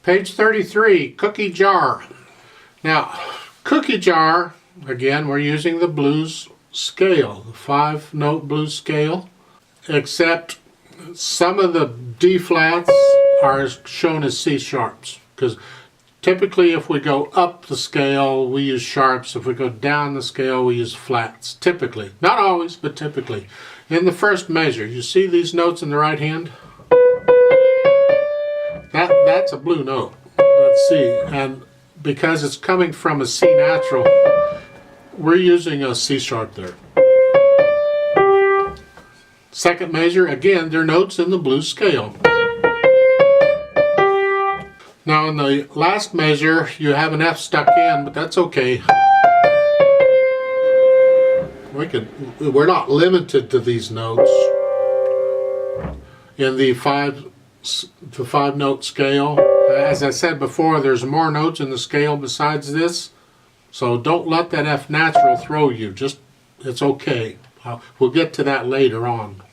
Page 33, cookie jar. Now, cookie jar, again, we're using the blues scale, the 5-note blues scale, except some of the D flats are shown as C sharps, because typically if we go up the scale, we use sharps. If we go down the scale, we use flats, typically. Not always, but typically. In the first measure, you see these notes in the right hand? That's a blue note, that's C, and because it's coming from a C natural, we're using a C sharp there. Second measure, again, they're notes in the blues scale. Now in the last measure, you have an F stuck in, but that's okay. We're not limited to these notes in the 5-note scale. As I said before, there's more notes in the scale besides this, so don't let that F natural throw you. It's okay. We'll get to that later on.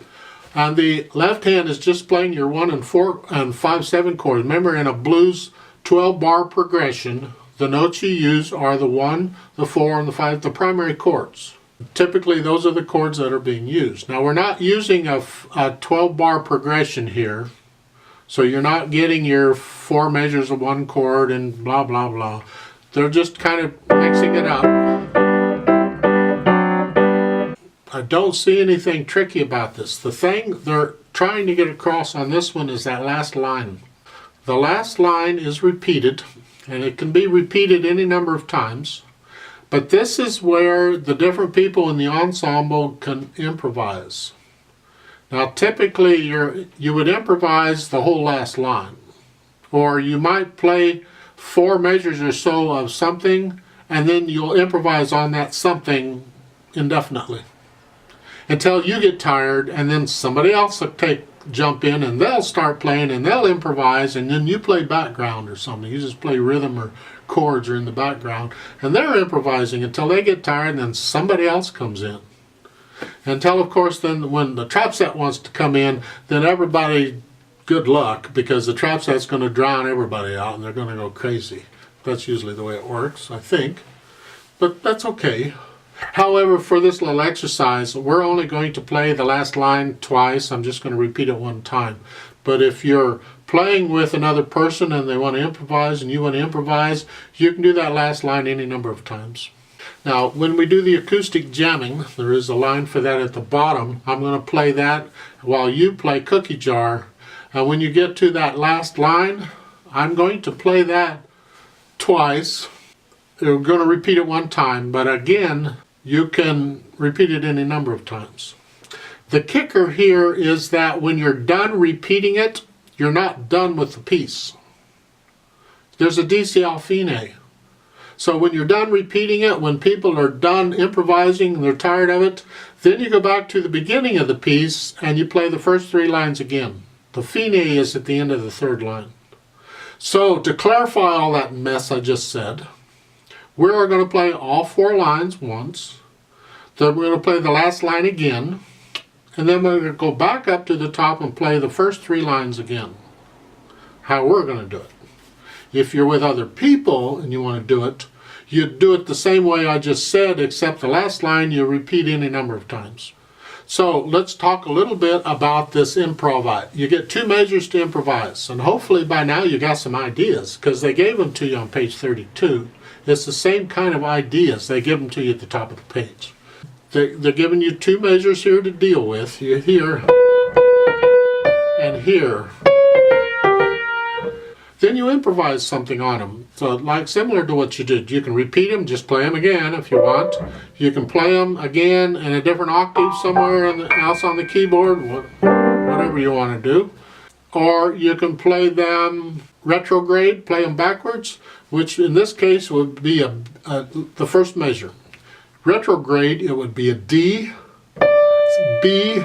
And the left hand is just playing your 1 and 4 and 5/7 chords. Remember, in a blues 12-bar progression, the notes you use are the 1, the 4, and the 5, the primary chords. Typically, those are the chords that are being used. Now, we're not using a 12-bar progression here, so you're not getting your 4 measures of 1 chord and blah, blah, blah. They're just kind of mixing it up. I don't see anything tricky about this. The thing they're trying to get across on this one is that last line. The last line is repeated, and it can be repeated any number of times. But this is where the different people in the ensemble can improvise. Now typically you would improvise the whole last line. Or you might play 4 measures or so of something, and then you'll improvise on that something indefinitely. Until you get tired, and then somebody else will jump in and they'll start playing and they'll improvise, and then you play background or something. You just play rhythm or chords are in the background, and they're improvising until they get tired, and then somebody else comes in. Until, of course, then when the trap set wants to come in, then everybody, good luck, because the trap set's going to drown everybody out and they're going to go crazy. That's usually the way it works, I think. But that's okay. However, for this little exercise, we're only going to play the last line twice. I'm just going to repeat it 1 time. But if you're playing with another person and they want to improvise and you want to improvise, you can do that last line any number of times. Now, when we do the acoustic jamming, there is a line for that at the bottom. I'm going to play that while you play Cookie Jar. And when you get to that last line, I'm going to play that twice. We're going to repeat it 1 time, but again, you can repeat it any number of times. The kicker here is that when you're done repeating it, you're not done with the piece. There's a DCL fine. So when you're done repeating it, when people are done improvising and they're tired of it, then you go back to the beginning of the piece and you play the first 3 lines again. The fine is at the end of the 3rd line. So to clarify all that mess I just said, we're going to play all 4 lines once, then we're going to play the last line again, and then we're going to go back up to the top and play the first 3 lines again. How we're going to do it. If you're with other people and you want to do it, you do it the same way I just said, except the last line you repeat any number of times. So let's talk a little bit about this improv. You get 2 measures to improvise, and hopefully by now you got some ideas, because they gave them to you on page 32. It's the same kind of ideas. They give them to you at the top of the page. They're giving you 2 measures here to deal with. You're here and here. Then you improvise something on them. So like similar to what you did. You can repeat them, just play them again if you want. You can play them again in a different octave somewhere else on the keyboard, whatever you want to do. Or you can play them retrograde, play them backwards, which in this case would be the first measure. Retrograde, it would be a D, B,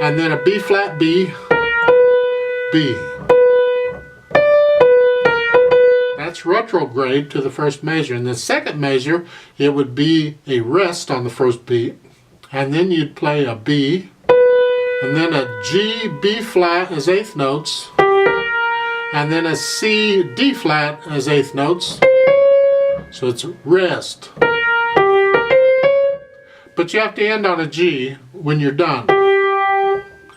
and then a B flat B, B. That's retrograde to the first measure. In the second measure, it would be a rest on the first beat, and then you'd play a B, and then a G, B flat as 8th notes, and then a C, D flat as eighth notes. So it's rest. But you have to end on a G when you're done.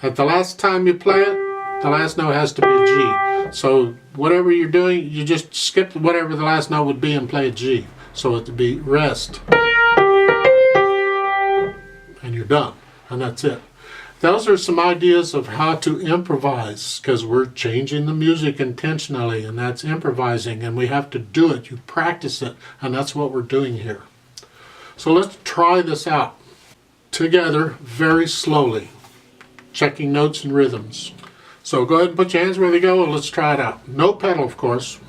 At the last time you play it, the last note has to be a G. So whatever you're doing, you just skip whatever the last note would be and play a G. So it would be rest. And you're done. And that's it. Those are some ideas of how to improvise, because we're changing the music intentionally, and that's improvising, and we have to do it. You practice it, and that's what we're doing here. So let's try this out together very slowly, checking notes and rhythms. So go ahead and put your hands where they go, and let's try it out. No pedal, of course.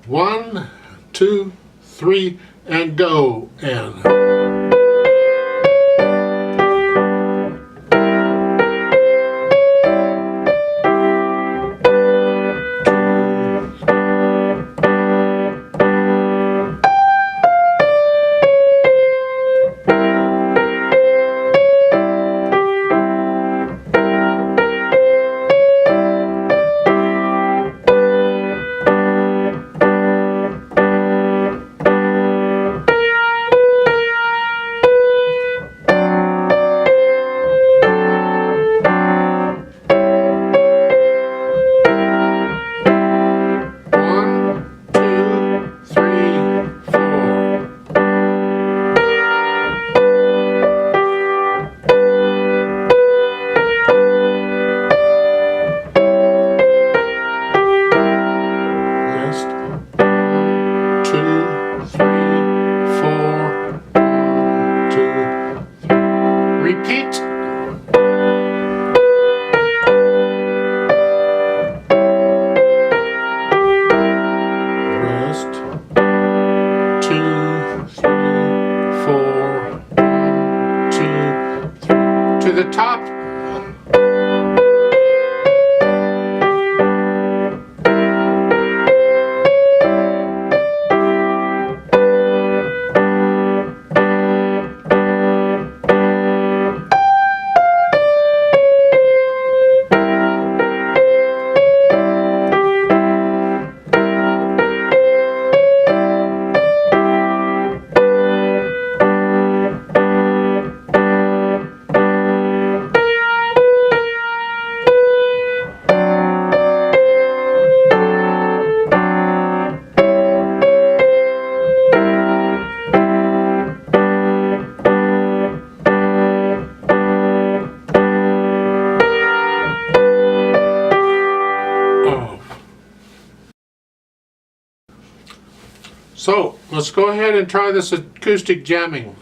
1, 2, 3, and go. And the top. So let's go ahead and try this acoustic jamming.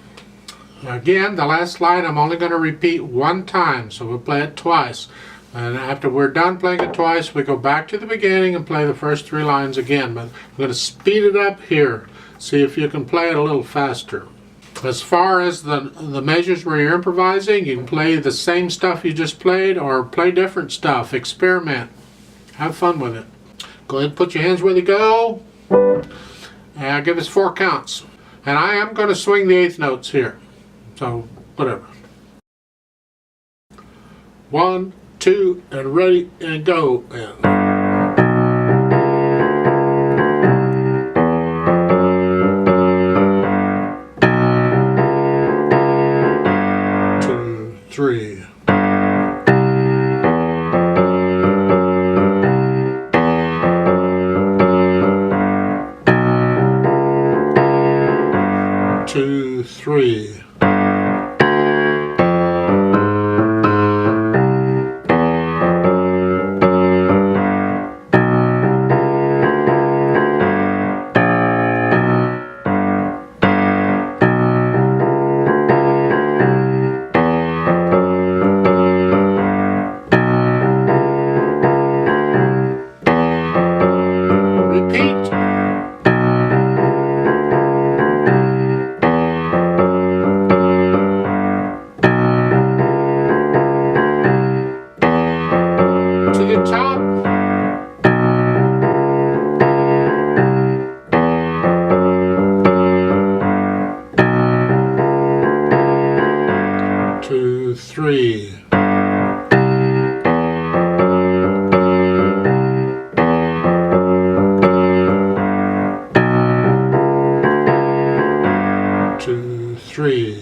Again, the last line I'm only going to repeat one time, so we'll play it twice. And after we're done playing it twice, we go back to the beginning and play the first 3 lines again. But I'm going to speed it up here, see if you can play it a little faster. As far as the measures where you're improvising, you can play the same stuff you just played or play different stuff. Experiment. Have fun with it. Go ahead and put your hands where they go. And give us 4 counts. And I am going to swing the 8th notes here. So, whatever. 1, 2, and ready, and go. And 2, 3. 2, 3. 1, 3.